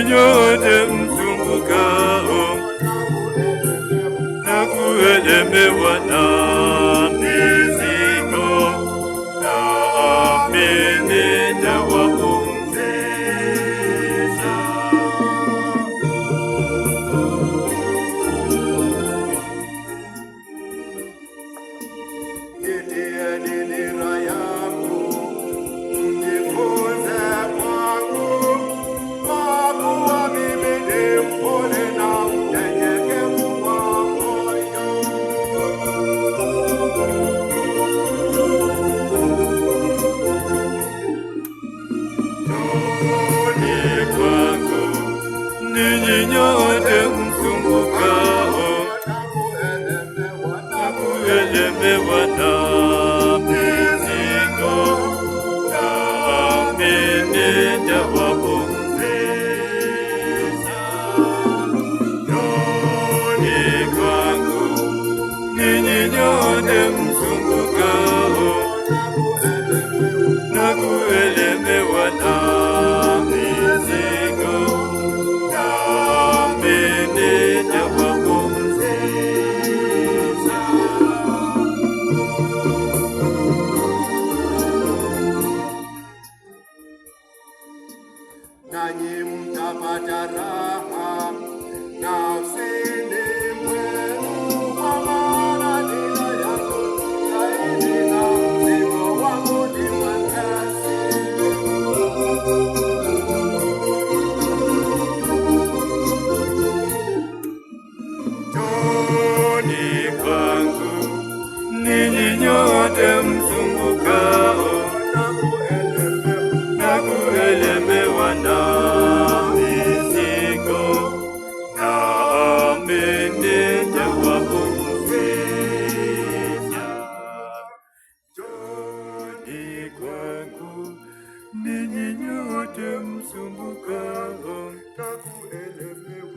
nyote msumbukao na kuelemewa na mizigo, nami nitawapumzisha. Jitieni nira yangu, mjifunze kwangu, kwa kuwa mimi ni mpole na mnyenyekevu wa moyo. Njooni kwangu, ninyi nyote msumbukao na kuelemewa na mizigo, nami nitawapumzisha. Njooni kwangu, ninyi nyote msumbukao na kuelemewa na mizigo, nami nitawapumzisha. Nanyi mtapata raha nafsini mwenu, kwa maana nira yangu laini na mzigo wangu ni mwepesi. Njooni kwangu, ninyi nyote msumbukao na kuelemewa na mizigo, nami nitawapumzisha. Njooni kwangu, ninyi nyote msumbukao na kuelemewa